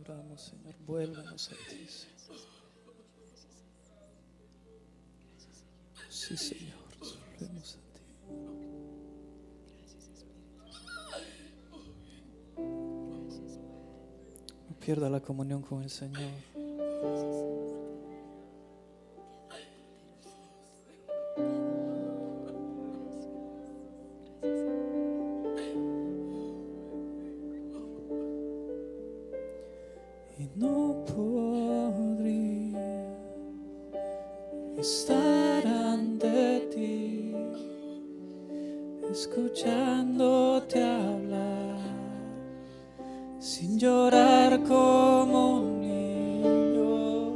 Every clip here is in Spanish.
adoramos, Señor. Vuélvenos a ti, Señor. Sí, Señor, volvemos a ti. No pierda la comunión con el Señor. Y no podría estar ante ti, escuchándote hablar, sin llorar como un niño,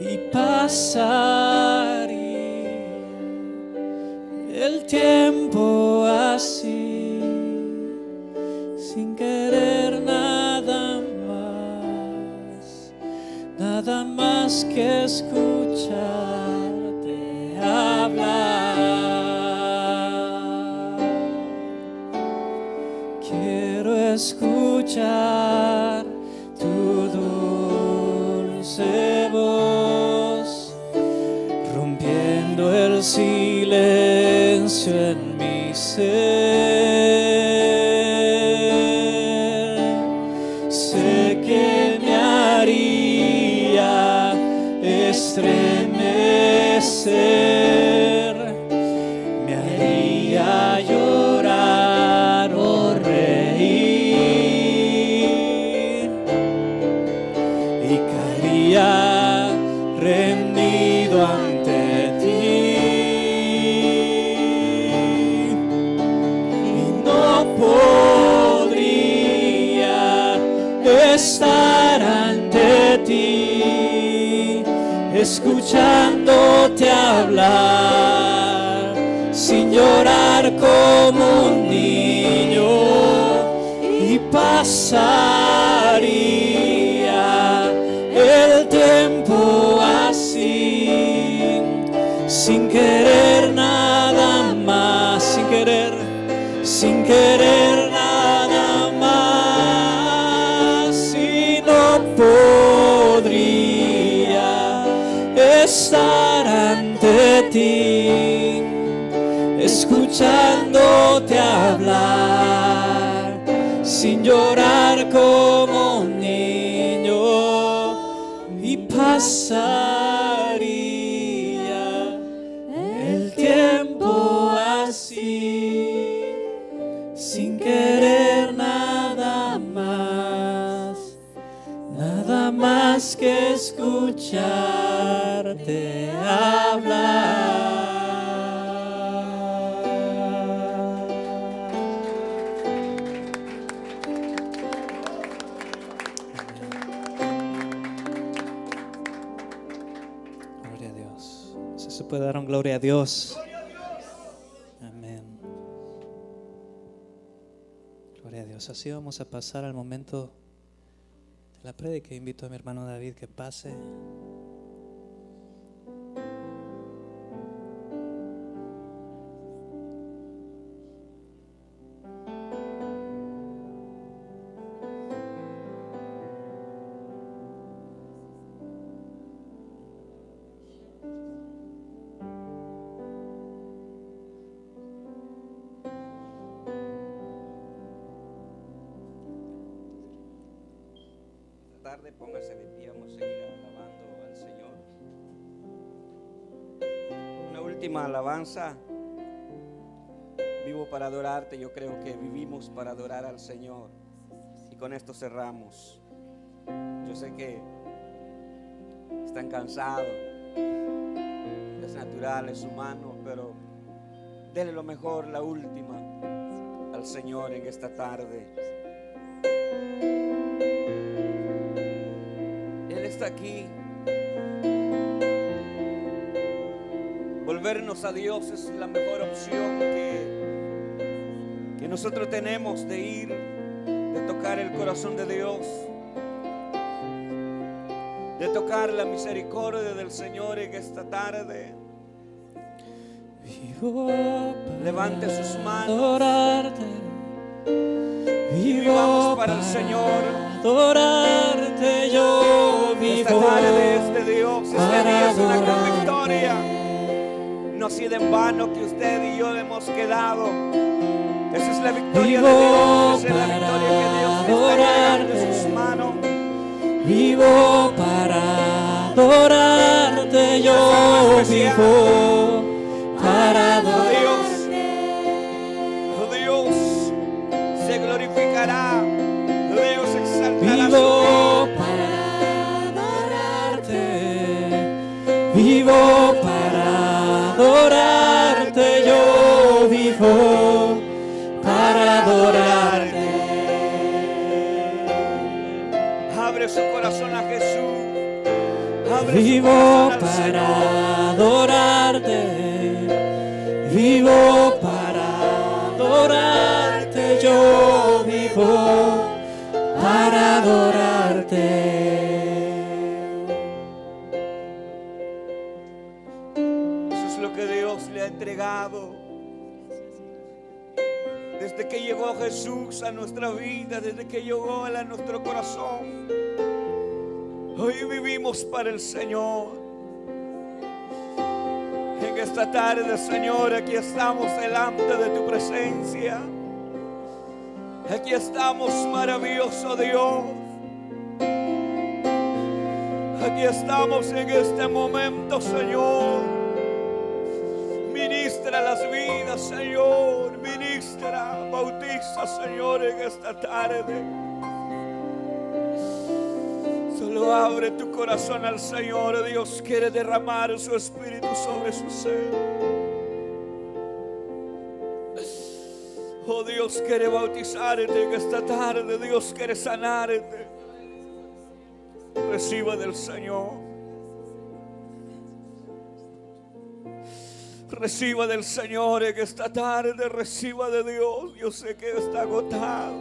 y pasaría el tiempo así, sin querer nada más que escucharte hablar. Quiero escuchar tu dulce voz, rompiendo el silencio en mi ser. Sé que me haría estremecer, me haría llorar o reír, y caería rendido ante ti, y no podría estar ante ti, escuchándote hablar, sin llorar como un niño, y pasaría el tiempo así, sin querer nada más, sin querer nada más, y no podría estar ante ti, escuchándote hablar, sin llorar como un niño, y pasaría el tiempo así, sin querer nada más que escucharte hablar. Gloria a Dios. Si se puede dar un gloria a Dios. Amén. Gloria a Dios. Así vamos a pasar al momento de la prédica. Invito a mi hermano David que pase. Póngase de pie, vamos a seguir alabando al Señor. Una última alabanza. Vivo para adorarte. Yo creo que vivimos para adorar al Señor, y con esto cerramos. Yo sé que están cansados, es natural, es humano, pero denle lo mejor, la última, al Señor en esta tarde. Está aquí. Volvernos a Dios es la mejor opción que nosotros tenemos, de ir, de tocar el corazón de Dios, de tocar la misericordia del Señor en esta tarde. Levante sus manos y vivamos para el Señor. Adorarte. esta tarde este Dios. Este día es una gran victoria. No ha sido en vano que usted y yo hemos quedado. Esa es la victoria de Dios. Esa es la victoria que Dios está entregando en sus manos. Vivo para adorarte, yo vivo para adorarte. Dios se glorificará, Dios exaltará su Vivo nombre. para adorarte, vivo para adorarte, yo vivo para adorarte. Abre su corazón a Jesús. Abre su Vivo corazón al para Señor. adorarte, vivo para adorarte, yo vivo para adorarte. Eso es lo que Dios le ha entregado. Desde que llegó Jesús a nuestra vida, desde que llegó a nuestro corazón, hoy vivimos para el Señor. En esta tarde, Señor, aquí estamos delante de tu presencia. Aquí estamos, maravilloso Dios. Aquí estamos en este momento, Señor. Ministra las vidas, Señor. Ministra, bautiza, Señor, en esta tarde. Solo abre tu corazón al Señor. Dios quiere derramar su espíritu sobre su ser. Oh, Dios quiere bautizarte en esta tarde. Dios quiere sanarte. Reciba del Señor. Reciba del Señor en esta tarde. Reciba de Dios. Yo sé que está agotado.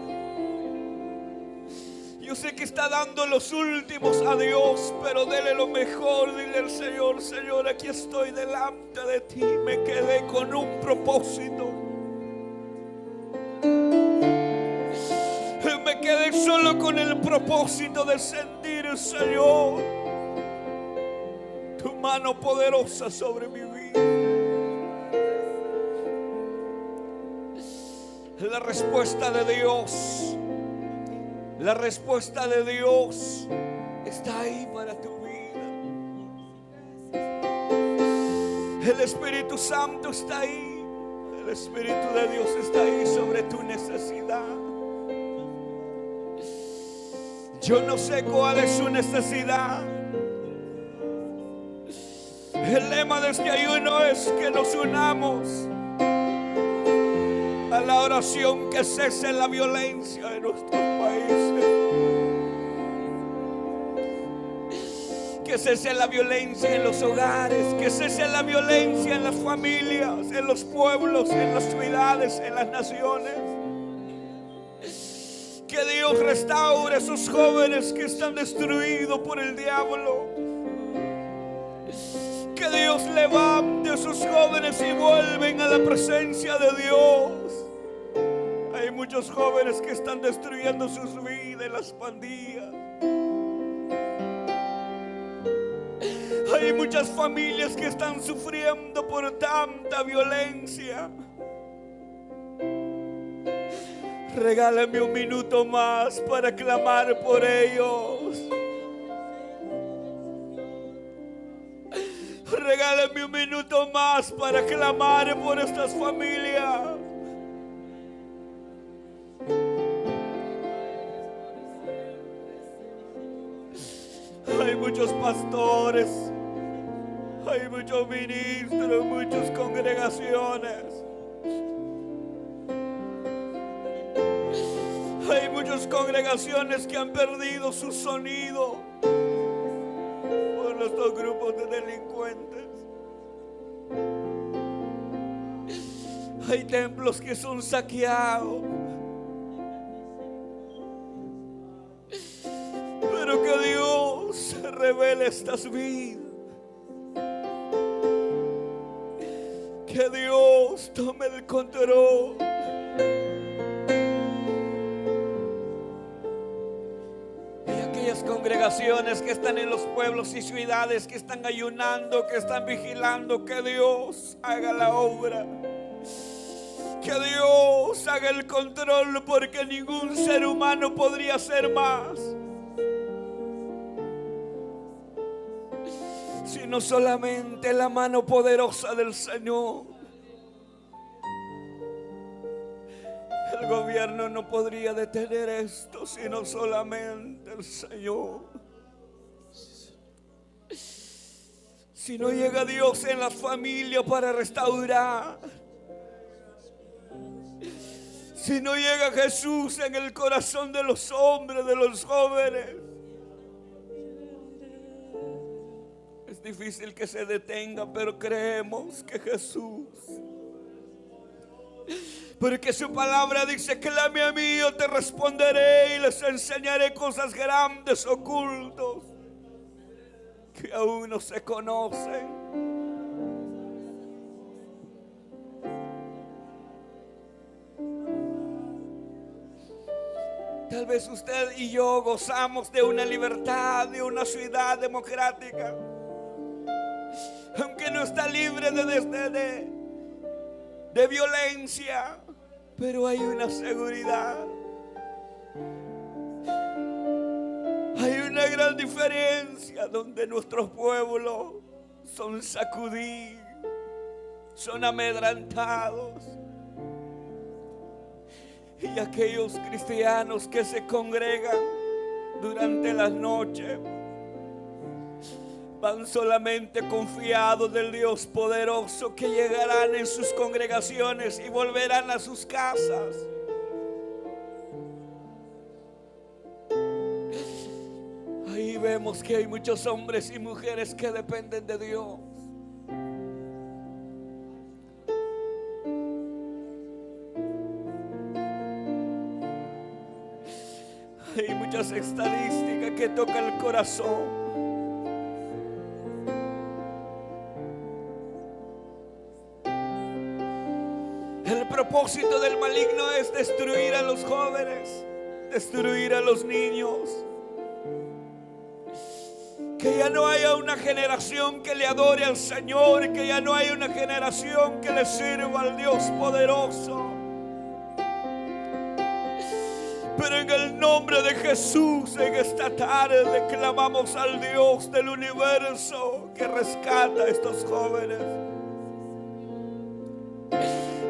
Yo sé que está dando los últimos a Dios, pero dele lo mejor. Dile al Señor: Señor, aquí estoy delante de ti. Me quedé con un propósito. Me quedé solo con el propósito de sentir, Señor, tu mano poderosa sobre mi vida. La respuesta de Dios, la respuesta de Dios está ahí para tu vida. El Espíritu Santo está ahí. El Espíritu de Dios está ahí sobre tu necesidad. Yo no sé cuál es su necesidad. El lema de este ayuno es que nos unamos a la oración, que cese la violencia en nuestros países, que cese la violencia en los hogares, que cese la violencia en las familias, en los pueblos, en las ciudades, en las naciones. Que Dios restaure a esos jóvenes que están destruidos por el diablo. Que Dios levante a esos jóvenes y vuelven a la presencia de Dios. Hay muchos jóvenes que están destruyendo sus vidas en las pandillas. Hay muchas familias que están sufriendo por tanta violencia. Regálame un minuto más para clamar por ellos. Regálame un minuto más para clamar por estas familias. Hay muchos pastores, hay muchos ministros, muchas congregaciones. Hay muchas congregaciones que han perdido su sonido por estos grupos de delincuentes. Hay templos que son saqueados. Pero que Dios revele estas vidas. Que Dios tome el control. las congregaciones que están en los pueblos y ciudades, que están ayunando, que están vigilando, que Dios haga la obra. Que Dios haga el control, porque ningún ser humano podría hacer más, sino solamente la mano poderosa del Señor. El gobierno no podría detener esto, sino solamente el Señor. Si no llega Dios en la familia para restaurar, si no llega Jesús en el corazón de los hombres, de los jóvenes, es difícil que se detenga, pero creemos que Jesús, porque su palabra dice: clame a mí, yo te responderé y les enseñaré cosas grandes, ocultos, que aún no se conocen. Tal vez usted y yo gozamos de una libertad, de una ciudad democrática, aunque no está libre de violencia, pero hay una seguridad. Hay una gran diferencia donde nuestros pueblos son sacudidos, son amedrentados. Y aquellos cristianos que se congregan durante las noches van solamente confiados del Dios poderoso, que llegarán en sus congregaciones y volverán a sus casas. Ahí vemos que hay muchos hombres y mujeres que dependen de Dios. Hay muchas estadísticas que tocan el corazón. El propósito del maligno es destruir a los jóvenes, destruir a los niños. Que ya no haya una generación que le adore al Señor, que ya no haya una generación que le sirva al Dios poderoso. Pero en el nombre de Jesús, en esta tarde clamamos al Dios del universo que rescata a estos jóvenes,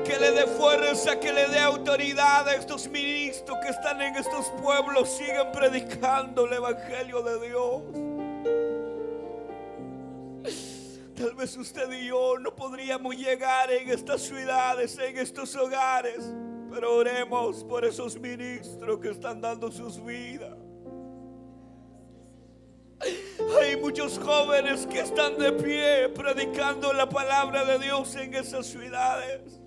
que le dé fuerza, que le dé autoridad a estos ministros que están en estos pueblos, sigan predicando el evangelio de Dios. Tal vez usted y yo no podríamos llegar en estas ciudades, en estos hogares, pero oremos por esos ministros que están dando sus vidas. Hay muchos jóvenes que están de pie predicando la palabra de Dios en esas ciudades,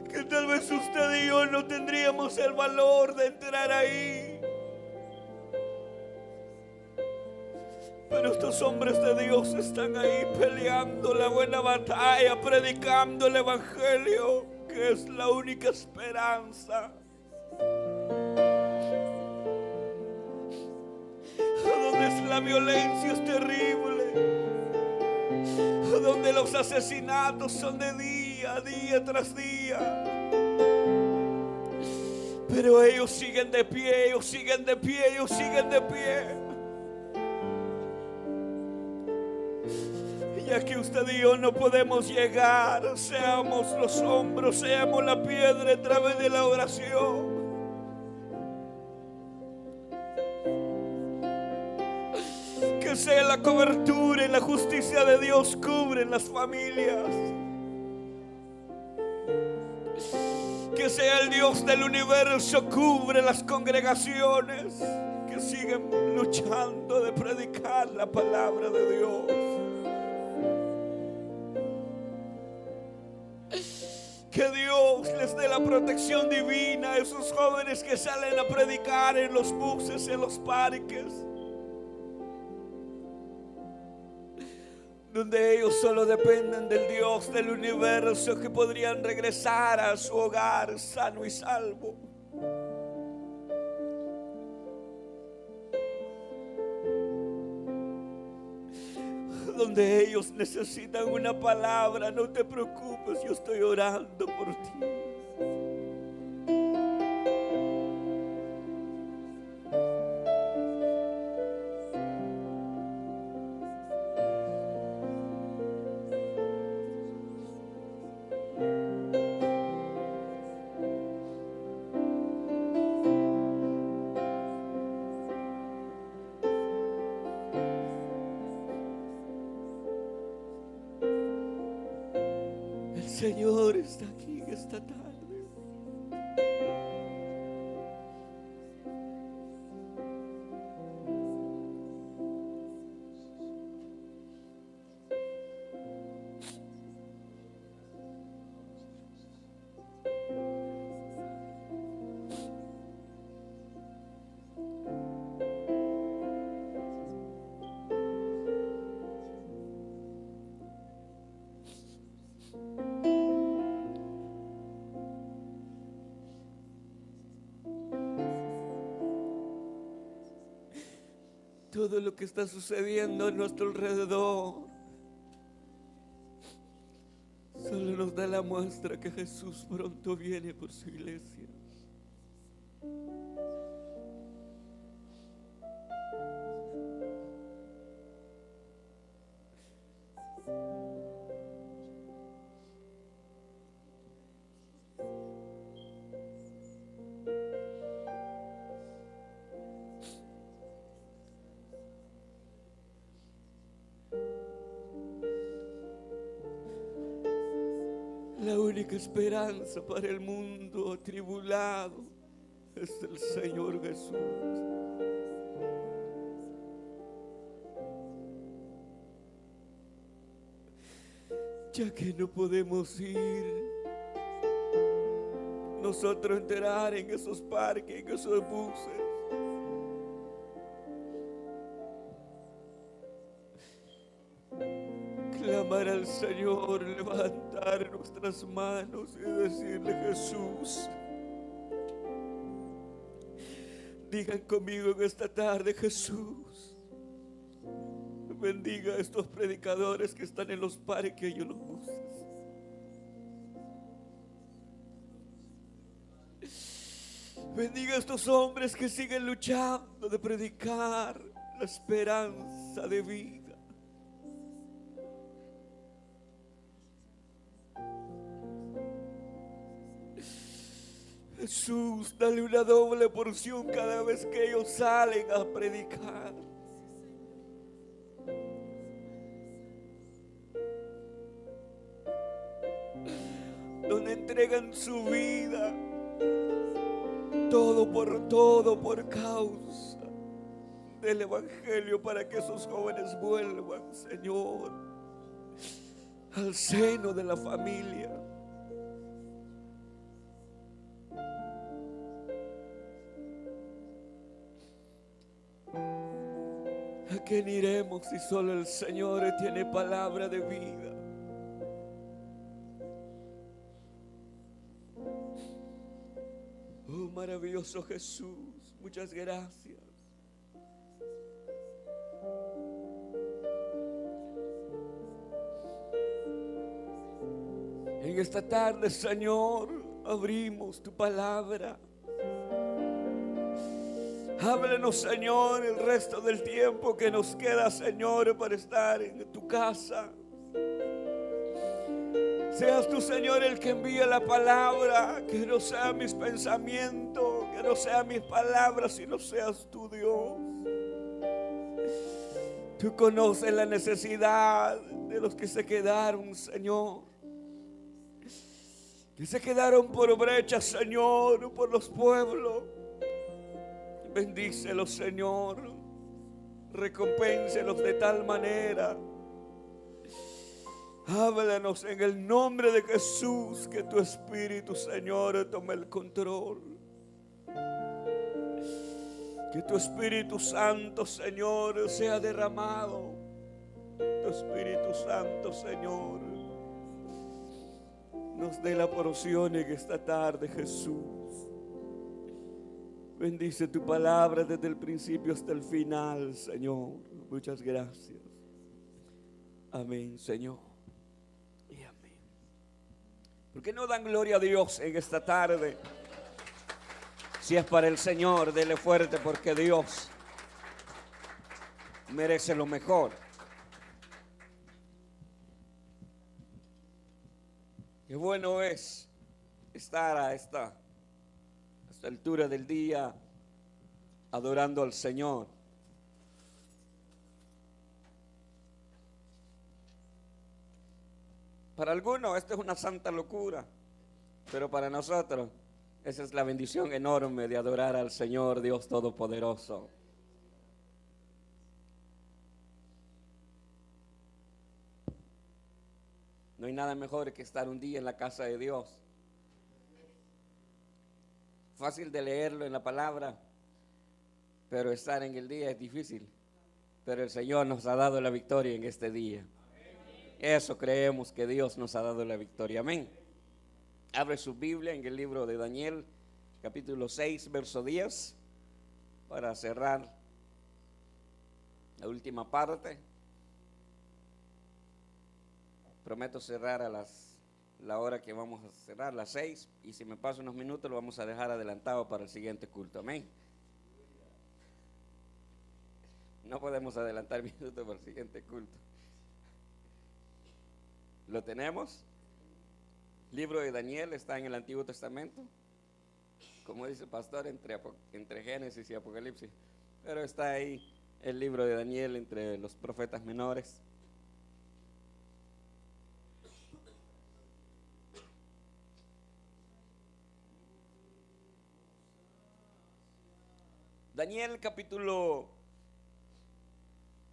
que tal vez usted y yo no tendríamos el valor de entrar ahí. Pero estos hombres de Dios están ahí peleando la buena batalla, predicando el evangelio, que es la única esperanza. Donde la violencia es terrible, donde los asesinatos son de día tras día. Pero ellos siguen de pie, ellos siguen de pie, ellos siguen de pie. Ya que usted y yo no podemos llegar, seamos los hombros, seamos la piedra a través de la oración. Que sea la cobertura y la justicia de Dios cubren las familias. Que sea el Dios del universo cubre las congregaciones que siguen luchando de predicar la palabra de Dios. Que Dios les dé la protección divina a esos jóvenes que salen a predicar en los buses, en los parques, donde ellos solo dependen del Dios del universo, que podrían regresar a su hogar sano y salvo. donde ellos necesitan una palabra, no te preocupes, yo estoy orando por ti. El Señor está aquí esta tarde. Todo lo que está sucediendo a nuestro alrededor solo nos da la muestra que Jesús pronto viene por su iglesia. La única esperanza para el mundo atribulado es el Señor Jesús. Ya que no podemos ir nosotros a enterar en esos parques, en esos buses, clamar al Señor, levantar nuestras manos y decirle: Jesús. Digan conmigo en esta tarde: Jesús, bendiga a estos predicadores que están en los parques y en los buses. Bendiga a estos hombres que siguen luchando de predicar la esperanza de vida. Jesús, dale una doble porción cada vez que ellos salen a predicar. Donde entregan su vida, todo por causa del Evangelio, para que esos jóvenes vuelvan, Señor, al seno de la familia. ¿A quién iremos si solo el Señor tiene palabra de vida? Oh, maravilloso Jesús, muchas gracias. En esta tarde, Señor, abrimos tu palabra. Háblanos, Señor, el resto del tiempo que nos queda, Señor, para estar en tu casa. Seas tú, Señor, el que envía la palabra, que no sean mis pensamientos, que no sean mis palabras, sino seas tú, Dios. Tú conoces la necesidad de los que se quedaron, Señor, que se quedaron por brechas, Señor, por los pueblos. Bendícelos, Señor, recompénselos de tal manera. Háblanos en el nombre de Jesús, que tu Espíritu, Señor, tome el control. Que tu Espíritu Santo, Señor, sea derramado. Tu Espíritu Santo, Señor, nos dé la porción en esta tarde, Jesús. Bendice tu palabra desde el principio hasta el final, Señor. Muchas gracias. Amén, Señor. Y amén. ¿Por qué no dan gloria a Dios en esta tarde? Si es para el Señor, dele fuerte, porque Dios merece lo mejor. Qué bueno es estar a esta altura del día adorando al Señor. Para algunos esto es una santa locura, pero para nosotros esa es la bendición enorme de adorar al Señor Dios Todopoderoso. No hay nada mejor que estar un día en la casa de Dios. Fácil de leerlo en la palabra, pero estar en el día es difícil. Pero el Señor nos ha dado la victoria en este día. Eso creemos, que Dios nos ha dado la victoria. Amén. Abre su Biblia en el libro de Daniel, capítulo 6, verso 10, para cerrar la última parte. Prometo cerrar a la hora que vamos a cerrar, las 6, y si me paso unos minutos lo vamos a dejar adelantado para el siguiente culto. Amén. No podemos adelantar minutos para el siguiente culto. ¿Lo tenemos? Libro de Daniel está en el Antiguo Testamento, como dice el pastor, entre Génesis y Apocalipsis, pero está ahí el libro de Daniel entre los profetas menores. Daniel capítulo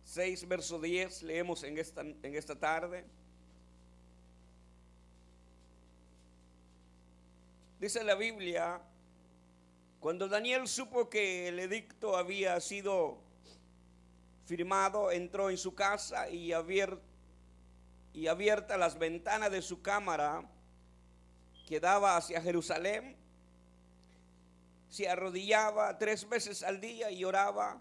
6, verso 10, leemos en esta tarde. Dice la Biblia: cuando Daniel supo que el edicto había sido firmado, entró en su casa y abierta las ventanas de su cámara que daba hacia Jerusalén, se arrodillaba 3 veces al día y oraba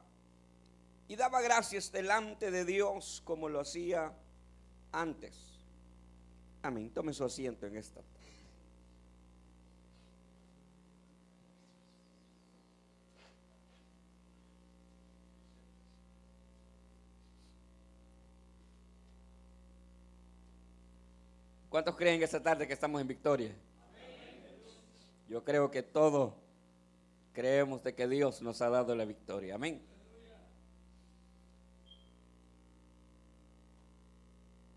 y daba gracias delante de Dios como lo hacía antes. Amén. Tome su asiento en esta. ¿Cuántos creen esta tarde que estamos en victoria? Yo creo que todos creemos de que Dios nos ha dado la victoria. Amén.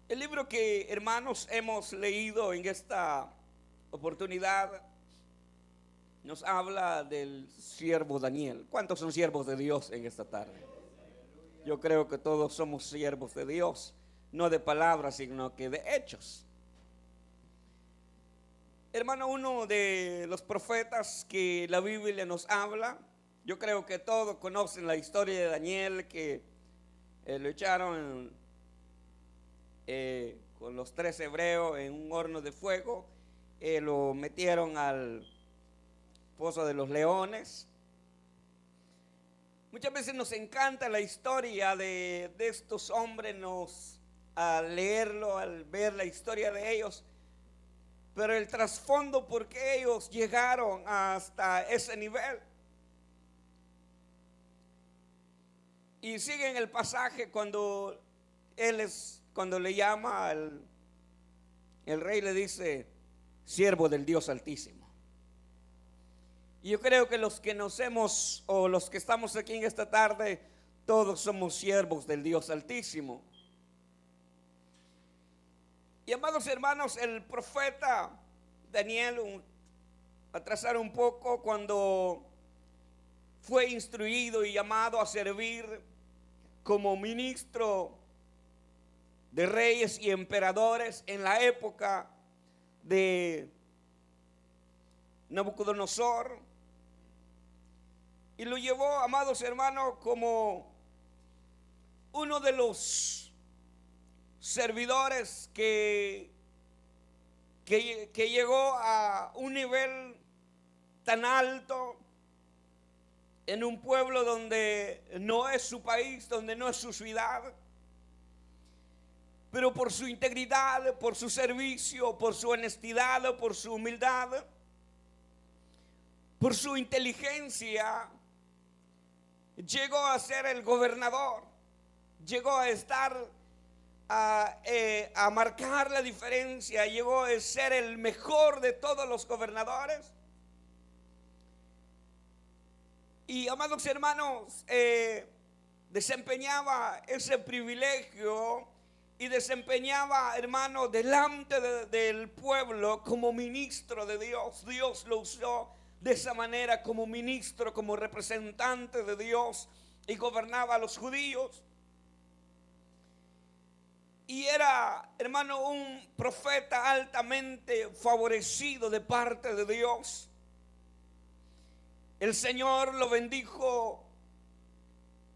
El libro que, hermanos, hemos leído en esta oportunidad nos habla del siervo Daniel. ¿Cuántos son siervos de Dios en esta tarde? Yo creo que todos somos siervos de Dios, no de palabras, sino que de hechos. Hermano, uno de los profetas que la Biblia nos habla, yo creo que todos conocen la historia de Daniel, que lo echaron con los 3 hebreos en un horno de fuego, lo metieron al foso de los leones. Muchas veces nos encanta la historia de estos hombres, al leerlo, al ver la historia de ellos, pero el trasfondo por qué ellos llegaron hasta ese nivel. Y sigue en el pasaje cuando le llama el rey, le dice: siervo del Dios Altísimo. Y yo creo que los que los que estamos aquí en esta tarde, todos somos siervos del Dios Altísimo. Y amados hermanos, el profeta Daniel, atrasar un poco, cuando fue instruido y llamado a servir como ministro de reyes y emperadores en la época de Nabucodonosor, y lo llevó, amados hermanos, como uno de los servidores que llegó a un nivel tan alto en un pueblo donde no es su país, donde no es su ciudad. pero por su integridad, por su servicio, por su honestidad, por su humildad, por su inteligencia, llegó a ser el gobernador, llegó a estar a marcar la diferencia, llegó a ser el mejor de todos los gobernadores. Y amados hermanos, desempeñaba ese privilegio y desempeñaba, hermano, delante del pueblo como ministro de Dios. Dios lo usó de esa manera como ministro, como representante de Dios, y gobernaba a los judíos. Y era, hermano, un profeta altamente favorecido de parte de Dios. El Señor lo bendijo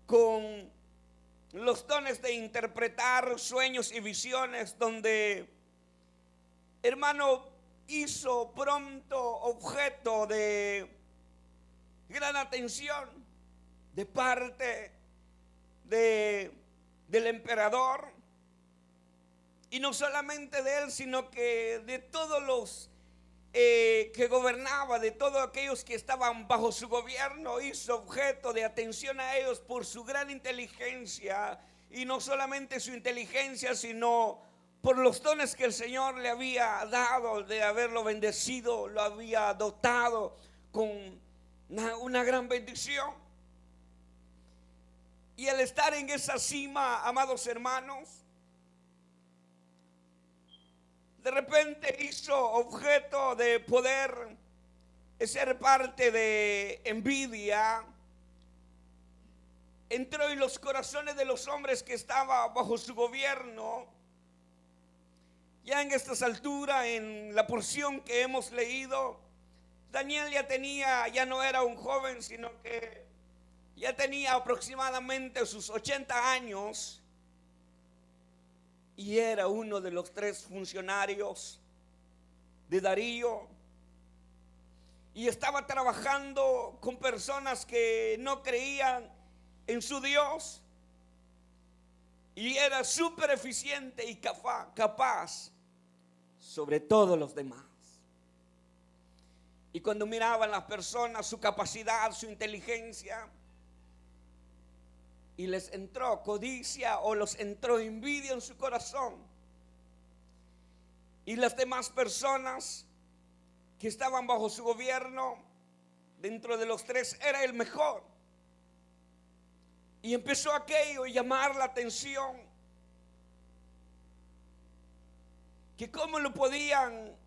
con los dones de interpretar sueños y visiones, donde, hermano, hizo pronto objeto de gran atención de parte del emperador, y no solamente de él, sino que de todos los que gobernaba, de todos aquellos que estaban bajo su gobierno. Hizo objeto de atención a ellos por su gran inteligencia, y no solamente su inteligencia, sino por los dones que el Señor le había dado, de haberlo bendecido, lo había dotado con una gran bendición. Y al estar en esa cima, amados hermanos, de repente hizo objeto de poder ser parte de envidia. Entró en los corazones de los hombres que estaban bajo su gobierno. Ya en estas alturas, en la porción que hemos leído, Daniel ya no era un joven, sino que ya tenía aproximadamente sus 80 años. Y era uno de los 3 funcionarios de Darío. Y estaba trabajando con personas que no creían en su Dios. Y era súper eficiente y capaz sobre todos los demás. Y cuando miraban las personas su capacidad, su inteligencia, y les entró codicia o los entró envidia en su corazón, y las demás personas que estaban bajo su gobierno, dentro de los 3 era el mejor, y empezó aquello a llamar la atención, que cómo lo podían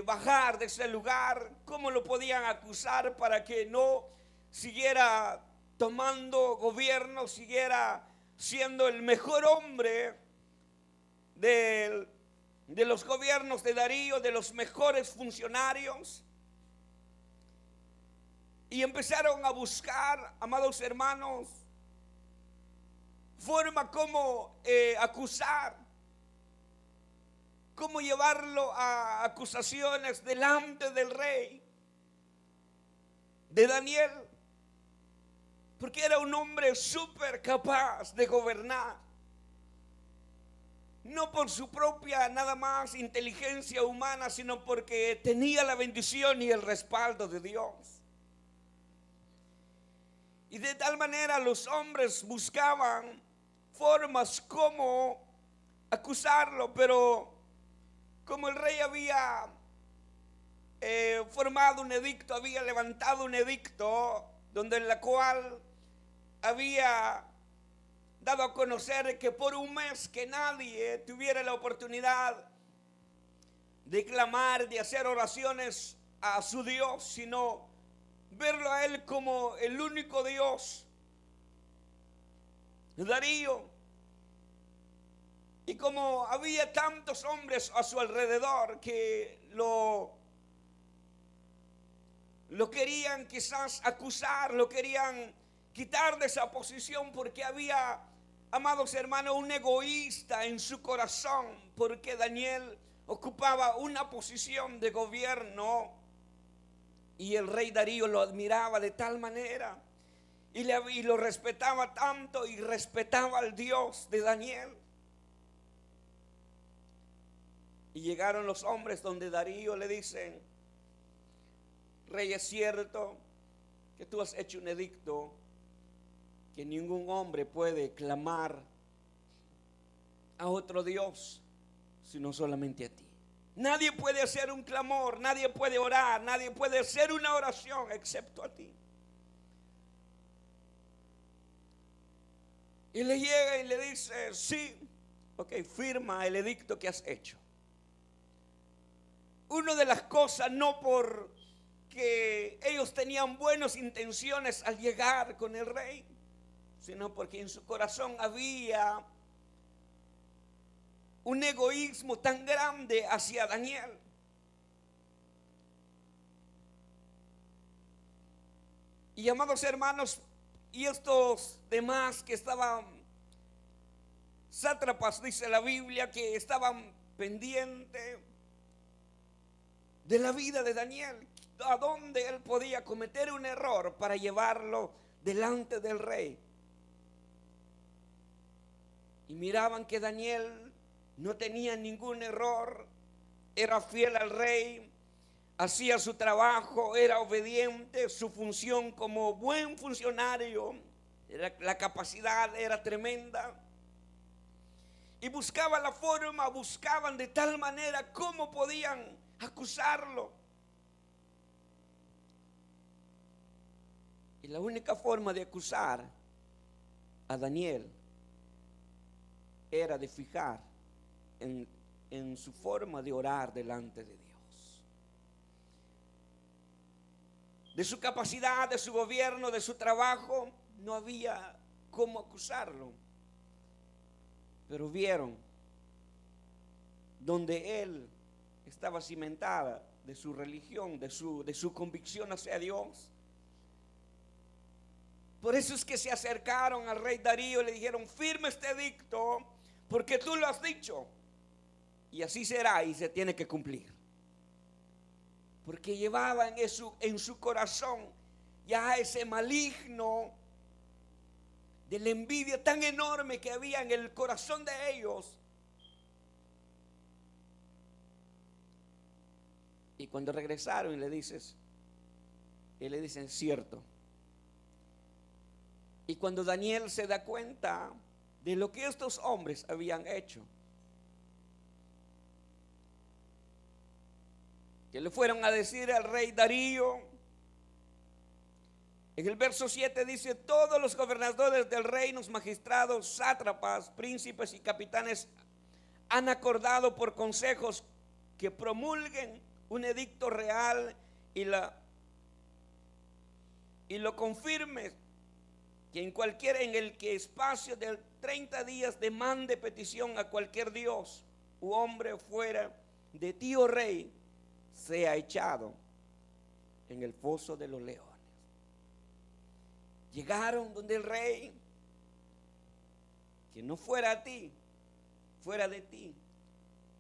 bajar de ese lugar, cómo lo podían acusar para que no siguiera tomando gobierno, siguiera siendo el mejor hombre de los gobiernos de Darío, de los mejores funcionarios. Y empezaron a buscar, amados hermanos, forma como acusar, cómo llevarlo a acusaciones delante del rey, de Daniel, porque era un hombre súper capaz de gobernar, no por su propia nada más inteligencia humana, sino porque tenía la bendición y el respaldo de Dios. Y de tal manera los hombres buscaban formas como acusarlo, pero como el rey había formado un edicto, había levantado un edicto donde en la cual había dado a conocer que por un mes que nadie tuviera la oportunidad de clamar, de hacer oraciones a su Dios, sino verlo a él como el único Dios. Darío, y como había tantos hombres a su alrededor que lo querían quizás acusar, lo querían quitar de esa posición, porque había, amados hermanos, un egoísta en su corazón, porque Daniel ocupaba una posición de gobierno y el rey Darío lo admiraba de tal manera y lo respetaba tanto, y respetaba al Dios de Daniel. Y llegaron los hombres donde Darío le dicen: Rey, es cierto que tú has hecho un edicto que ningún hombre puede clamar a otro Dios sino solamente a ti. Nadie puede hacer un clamor, nadie puede orar, nadie puede hacer una oración excepto a ti. Y le llega y le dice: sí, ok, firma el edicto que has hecho. Una de las cosas, no porque ellos tenían buenas intenciones al llegar con el rey, sino porque en su corazón había un egoísmo tan grande hacia Daniel. Y amados hermanos, y estos demás que estaban sátrapas, dice la Biblia, que estaban pendientes de la vida de Daniel, a dónde él podía cometer un error para llevarlo delante del rey. Y miraban que Daniel no tenía ningún error, era fiel al rey, hacía su trabajo, era obediente, su función como buen funcionario, la capacidad era tremenda. Y buscaban la forma, buscaban de tal manera cómo podían acusarlo. Y la única forma de acusar a Daniel era de fijar en su forma de orar delante de Dios, de su capacidad, de su gobierno, de su trabajo. No había cómo acusarlo, pero vieron donde él estaba cimentada de su religión, de su convicción hacia Dios. Por eso es que se acercaron al rey Darío y le dijeron: firma este edicto porque tú lo has dicho, y así será y se tiene que cumplir. Porque llevaban en su corazón ya ese maligno de la envidia tan enorme que había en el corazón de ellos. Y cuando regresaron y le dicen: cierto. Y cuando Daniel se da cuenta de lo que estos hombres habían hecho, que le fueron a decir al rey Darío, en el verso 7 dice: todos los gobernadores del reino, magistrados, sátrapas, príncipes y capitanes han acordado por consejos que promulguen un edicto real y lo confirme, que en el que espacio de 30 días demande petición a cualquier dios u hombre fuera de ti, oh rey, sea echado en el foso de los leones. Llegaron donde el rey, que no fuera a ti, fuera de ti,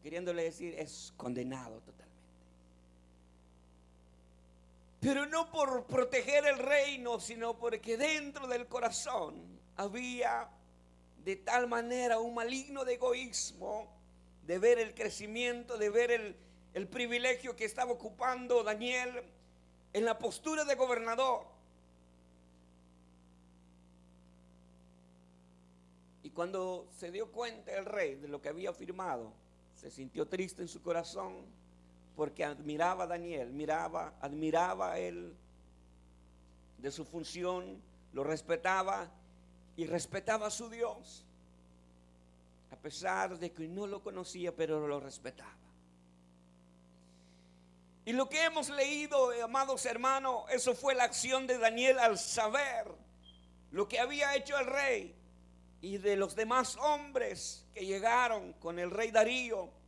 queriéndole decir: es condenado totalmente. Pero no por proteger el reino, sino porque dentro del corazón había de tal manera un maligno de egoísmo, de ver el crecimiento, de ver el privilegio que estaba ocupando Daniel en la postura de gobernador. Y cuando se dio cuenta el rey de lo que había firmado, se sintió triste en su corazón, porque admiraba a Daniel, admiraba a él de su función, lo respetaba y respetaba a su Dios, a pesar de que no lo conocía, pero lo respetaba. Y lo que hemos leído, amados hermanos, eso fue la acción de Daniel al saber lo que había hecho el rey y de los demás hombres que llegaron con el rey Darío.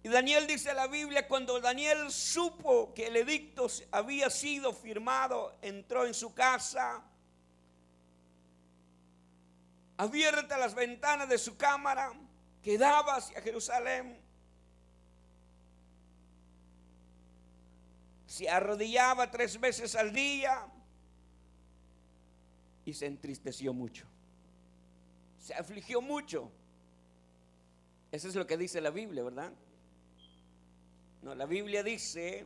Y Daniel, dice la Biblia, cuando Daniel supo que el edicto había sido firmado, entró en su casa, abiertas las ventanas de su cámara que daba hacia Jerusalén, se arrodillaba 3 veces al día y se entristeció mucho, se afligió mucho. Eso es lo que dice la Biblia, ¿verdad? No, la Biblia dice,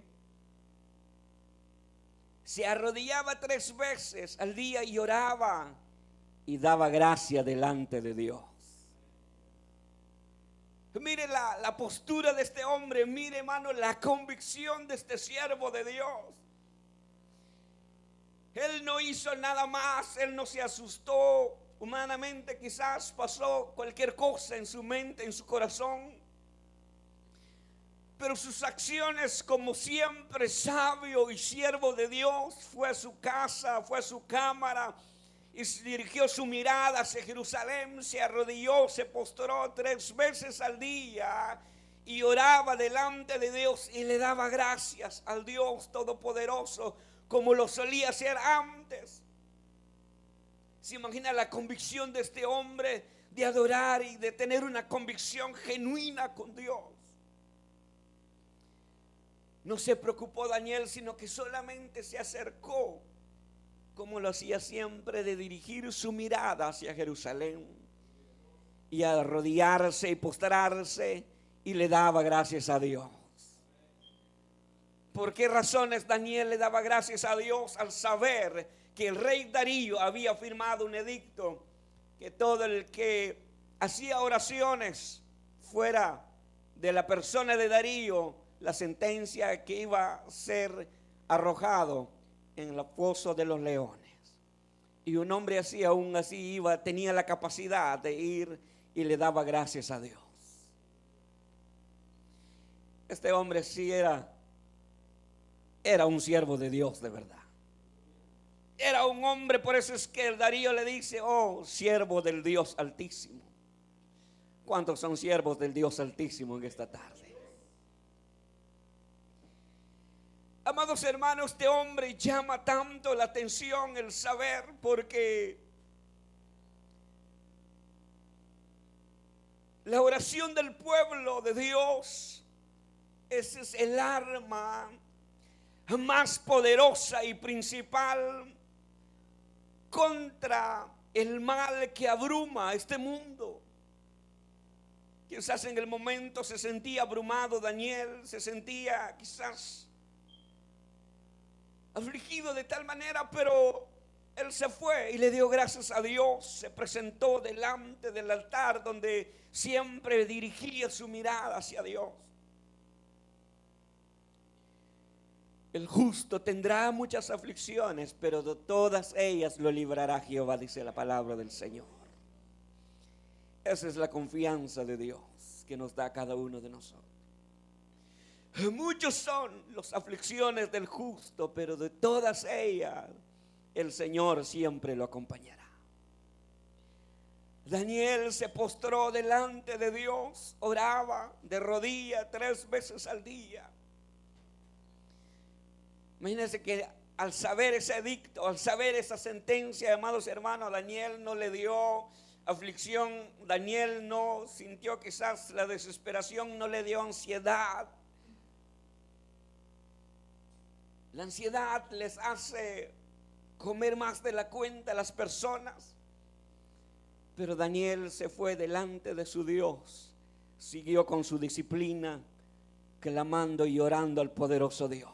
se arrodillaba 3 veces al día y oraba y daba gracia delante de Dios. Mire la postura de este hombre, mire, hermano, la convicción de este siervo de Dios. Él no hizo nada más, él no se asustó. Humanamente quizás pasó cualquier cosa en su mente, en su corazón. Pero sus acciones, como siempre sabio y siervo de Dios, fue a su casa, fue a su cámara y dirigió su mirada hacia Jerusalén, se arrodilló, se postró 3 veces al día y oraba delante de Dios y le daba gracias al Dios Todopoderoso como lo solía hacer antes. ¿Se imagina la convicción de este hombre de adorar y de tener una convicción genuina con Dios? No se preocupó Daniel, sino que solamente se acercó, como lo hacía siempre, de dirigir su mirada hacia Jerusalén y arrodillarse y postrarse, y le daba gracias a Dios. ¿Por qué razones Daniel le daba gracias a Dios? Al saber que el rey Darío había firmado un edicto que todo el que hacía oraciones fuera de la persona de Darío, la sentencia que iba a ser arrojado en el foso de los leones. Y un hombre así, aún así tenía la capacidad de ir y le daba gracias a Dios. Este hombre sí era un siervo de Dios de verdad. Era un hombre, por eso es que el Darío le dice, oh, siervo del Dios Altísimo. ¿Cuántos son siervos del Dios Altísimo en esta tarde? Amados hermanos, este hombre llama tanto la atención el saber, porque la oración del pueblo de Dios, ese es el arma más poderosa y principal contra el mal que abruma este mundo. Quizás en el momento se sentía abrumado Daniel, se sentía quizás afligido de tal manera, pero él se fue y le dio gracias a Dios. Se presentó delante del altar donde siempre dirigía su mirada hacia Dios. El justo tendrá muchas aflicciones, pero de todas ellas lo librará Jehová, dice la palabra del Señor. Esa es la confianza de Dios que nos da a cada uno de nosotros. Muchos son las aflicciones del justo, pero de todas ellas el Señor siempre lo acompañará. Daniel se postró delante de Dios, oraba de rodillas 3 veces al día. Imagínense que al saber ese edicto, al saber esa sentencia, amados hermanos, Daniel no le dio aflicción, Daniel no sintió quizás la desesperación, no le dio ansiedad. La ansiedad les hace comer más de la cuenta a las personas. Pero Daniel se fue delante de su Dios, siguió con su disciplina, clamando y orando al poderoso Dios.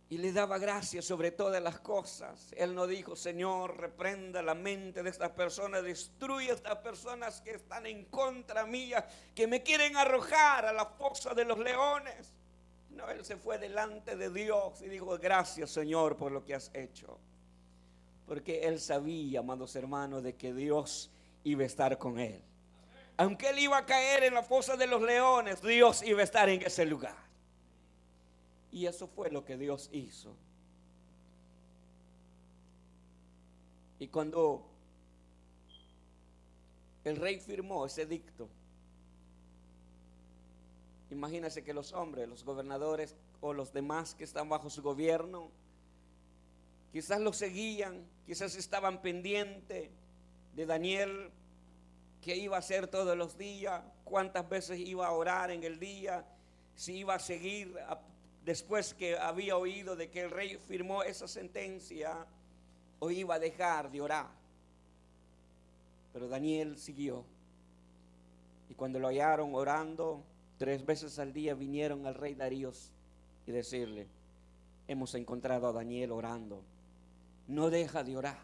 Y le daba gracias sobre todas las cosas. Él no dijo, Señor, reprenda la mente de estas personas, destruye a estas personas que están en contra mía, que me quieren arrojar a la fosa de los leones. No, él se fue delante de Dios y dijo, gracias, Señor, por lo que has hecho. Porque él sabía, amados hermanos, de que Dios iba a estar con él. Aunque él iba a caer en la fosa de los leones, Dios iba a estar en ese lugar. Y eso fue lo que Dios hizo. Y cuando el rey firmó ese edicto, imagínense que los hombres, los gobernadores o los demás que están bajo su gobierno, quizás lo seguían, quizás estaban pendientes de Daniel, qué iba a hacer todos los días, cuántas veces iba a orar en el día, si iba a seguir después que había oído de que el rey firmó esa sentencia, o iba a dejar de orar. Pero Daniel siguió. Y cuando lo hallaron orando, 3 veces al día vinieron al rey Daríos y decirle: hemos encontrado a Daniel orando, no deja de orar.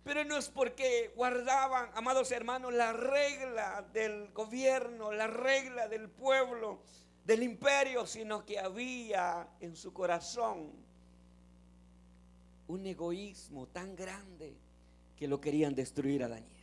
Pero no es porque guardaban, amados hermanos, la regla del gobierno, la regla del pueblo, del imperio, sino que había en su corazón un egoísmo tan grande que lo querían destruir a Daniel.